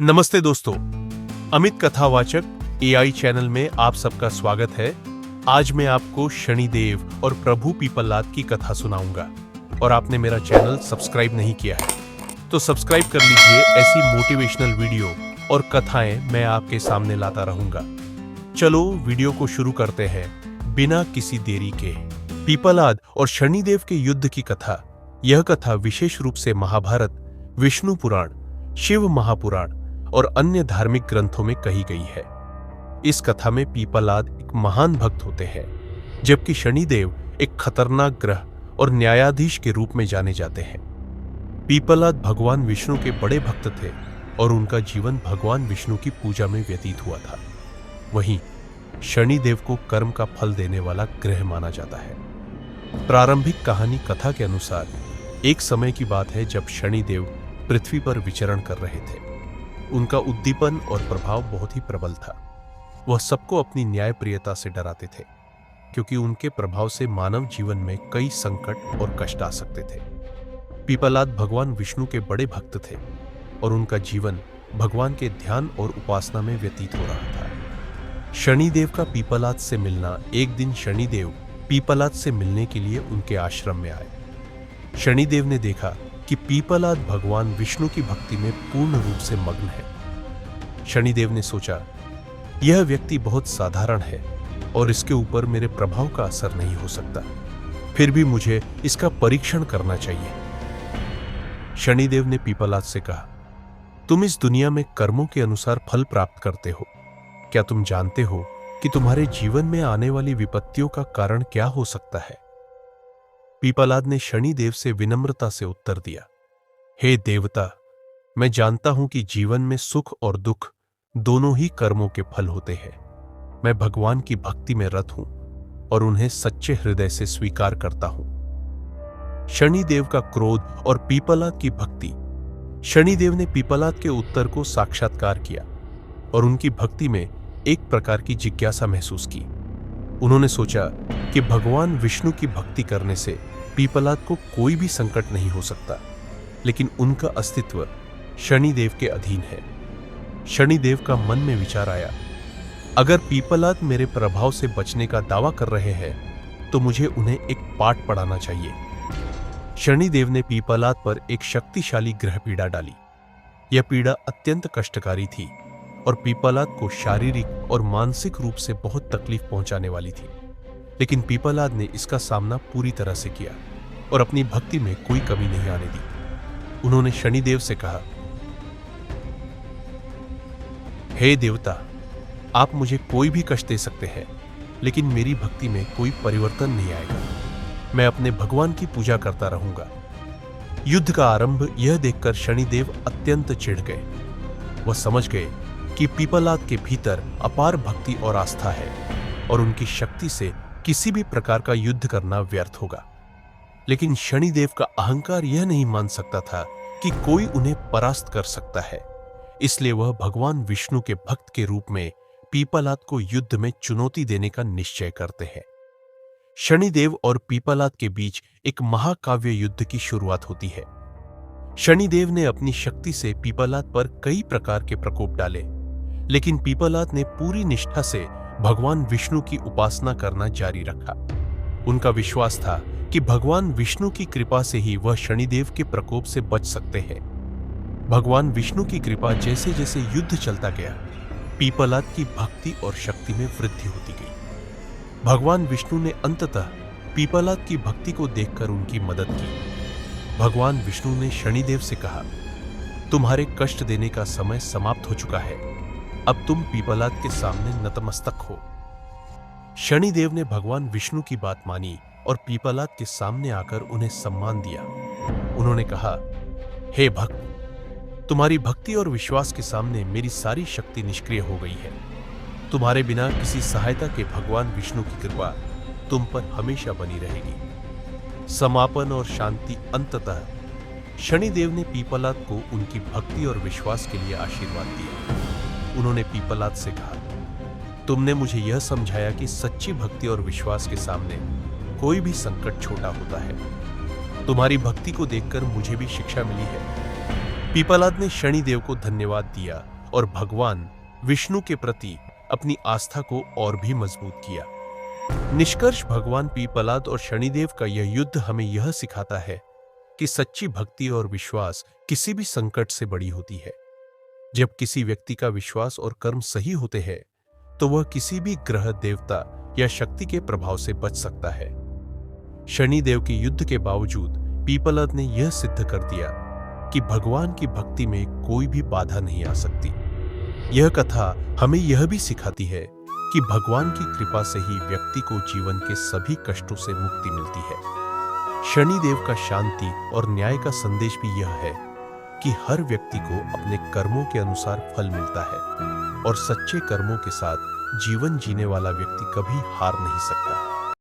नमस्ते दोस्तों, अमित कथावाचक एआई चैनल में आप सबका स्वागत है। आज मैं आपको शनिदेव और प्रभु पीपललाद की कथा सुनाऊंगा और आपने मेरा चैनल सब्सक्राइब नहीं किया है तो सब्सक्राइब कर लीजिए। ऐसी मोटिवेशनल वीडियो और कथाएं मैं आपके सामने लाता रहूंगा। चलो वीडियो को शुरू करते हैं बिना किसी देरी के। पीपललाद और शनिदेव के युद्ध की कथा। यह कथा विशेष रूप से महाभारत, विष्णु पुराण, शिव महापुराण और अन्य धार्मिक ग्रंथों में कही गई है। इस कथा में पीपललाद एक महान भक्त होते हैं, जबकि शनिदेव एक खतरनाक ग्रह और न्यायाधीश के रूप में जाने जाते हैं। पीपललाद भगवान विष्णु के बड़े भक्त थे और उनका जीवन भगवान विष्णु की पूजा में व्यतीत हुआ था। वहीं शनिदेव को कर्म का फल देने वाला ग्रह माना जाता है। प्रारंभिक कहानी कथा के अनुसार एक समय की बात है जब शनिदेव पृथ्वी पर विचरण कर रहे थे। उनका उद्दीपन और प्रभाव बहुत ही प्रबल था। वह सबको अपनी न्यायप्रियता से डराते थे, क्योंकि उनके प्रभाव से मानव जीवन में कई संकट और कष्ट आ सकते थे। पीपललाद भगवान विष्णु के बड़े भक्त थे और उनका जीवन भगवान के ध्यान और उपासना में व्यतीत हो रहा था। शनिदेव का पीपललाद से मिलना। एक दिन शनिदेव पीपललाद से मिलने के लिए उनके आश्रम में आए। शनिदेव ने देखा कि पीपललाद भगवान विष्णु की भक्ति में पूर्ण रूप से मग्न है। शनिदेव ने सोचा, यह व्यक्ति बहुत साधारण है और इसके ऊपर मेरे प्रभाव का असर नहीं हो सकता, फिर भी मुझे इसका परीक्षण करना चाहिए। शनिदेव ने पीपललाद से कहा, तुम इस दुनिया में कर्मों के अनुसार फल प्राप्त करते हो। क्या तुम जानते हो कि तुम्हारे जीवन में आने वाली विपत्तियों का कारण क्या हो सकता है? पीपललाद ने शनिदेव से विनम्रता से उत्तर दिया, हे देवता, मैं जानता हूं कि जीवन में सुख और दुख दोनों ही कर्मों के फल होते हैं। मैं भगवान की भक्ति में रत हूं और उन्हें सच्चे हृदय से स्वीकार करता हूं। शनिदेव का क्रोध और पीपललाद की भक्ति। शनिदेव ने पीपललाद के उत्तर को साक्षात्कार किया और उनकी भक्ति में एक प्रकार की जिज्ञासा महसूस की। उन्होंने सोचा कि भगवान विष्णु की भक्ति करने से पीपललाद को कोई भी संकट नहीं हो सकता, लेकिन उनका अस्तित्व शनिदेव के अधीन है। शनिदेव का मन में विचार आया, अगर पीपललाद मेरे प्रभाव से बचने का दावा कर रहे हैं तो मुझे उन्हें एक पाठ पढ़ाना चाहिए। शनिदेव ने पीपललाद पर एक शक्तिशाली ग्रह पीड़ा डाली। यह पीड़ा अत्यंत कष्टकारी थी और पीपललाद को शारीरिक और मानसिक रूप से बहुत तकलीफ पहुंचाने वाली थी। लेकिन पीपललाद ने इसका सामना पूरी तरह से किया और अपनी भक्ति में कोई कमी नहीं आने दी। उन्होंने शनिदेव से कहा, हे देवता, आप मुझे कोई भी कष्ट दे सकते हैं, लेकिन मेरी भक्ति में कोई परिवर्तन नहीं आएगा। मैं अपने भगवान की पूजा करता रहूंगा। युद्ध का आरंभ यह देखकर शनिदेव अत्यंत चिढ़ गए। वह समझ गए कि पीपललाद के भीतर अपार भक्ति और आस्था है और उनकी शक्ति से किसी भी प्रकार का युद्ध करना व्यर्थ होगा। लेकिन शनिदेव का अहंकार यह नहीं मान सकता था कि कोई उन्हें परास्त कर सकता है, इसलिए वह भगवान विष्णु के भक्त के रूप में पीपललाद को युद्ध में चुनौती देने का निश्चय करते हैं। शनिदेव और पीपललाद के बीच एक महाकाव्य युद्ध की शुरुआत होती है। शनिदेव ने अपनी शक्ति से पीपललाद पर कई प्रकार के प्रकोप डाले, लेकिन पीपललाद ने पूरी निष्ठा से भगवान विष्णु की उपासना करना जारी रखा। उनका विश्वास था कि भगवान विष्णु की कृपा से ही वह शनिदेव के प्रकोप से बच सकते हैं। भगवान विष्णु की कृपा जैसे जैसे युद्ध चलता गया, पीपललाद की भक्ति और शक्ति में वृद्धि होती गई। भगवान विष्णु ने अंततः पीपललाद की भक्ति को देखकर उनकी मदद की। भगवान विष्णु ने शनिदेव से कहा, तुम्हारे कष्ट देने का समय समाप्त हो चुका है, अब तुम पीपललाद के सामने नतमस्तक हो। शनिदेव ने भगवान विष्णु की बात मानी और पीपललाद के सामने आकर उन्हें सम्मान दिया। उन्होंने कहा, हे भक्त, तुम्हारी भक्ति और विश्वास के सामने मेरी सारी शक्ति निष्क्रिय हो गई है। तुम्हारे बिना किसी सहायता के भगवान विष्णु की कृपा तुम पर हमेशा बनी रहेगी। समापन और शांति। अंततः शनिदेव ने पीपललाद को उनकी भक्ति और विश्वास के लिए आशीर्वाद दिया। उन्होंने पीपललाद से कहा, तुमने मुझे यह समझाया कि सच्ची भक्ति और विश्वास के सामने कोई भी संकट छोटा होता है। तुम्हारी भक्ति को देखकर मुझे भी शिक्षा मिली है। पीपलाद ने शनिदेव को धन्यवाद दिया और भगवान विष्णु के प्रति अपनी आस्था को और भी मजबूत किया। निष्कर्ष, भगवान पीपलाद और शनिदेव का यह युद्ध हमें यह सिखाता है कि सच्ची भक्ति और विश्वास किसी भी संकट से बड़ी होती है। जब किसी व्यक्ति का विश्वास और कर्म सही होते हैं तो वह किसी भी ग्रह, देवता या शक्ति के प्रभाव से बच सकता है। शनिदेव के युद्ध के बावजूद पीपलाद ने यह सिद्ध कर दिया कि भगवान की भक्ति में कोई भी बाधा नहीं आ सकती। यह कथा हमें यह भी सिखाती है कि भगवान की कृपा से ही व्यक्ति को जीवन के सभी कष्टों से मुक्ति मिलती है। शनिदेव का शांति और न्याय का संदेश भी यह है कि हर व्यक्ति को अपने कर्मों के अनुसार फल मिलता है और सच्चे कर्मों के साथ जीवन जीने वाला व्यक्ति कभी हार नहीं सकता।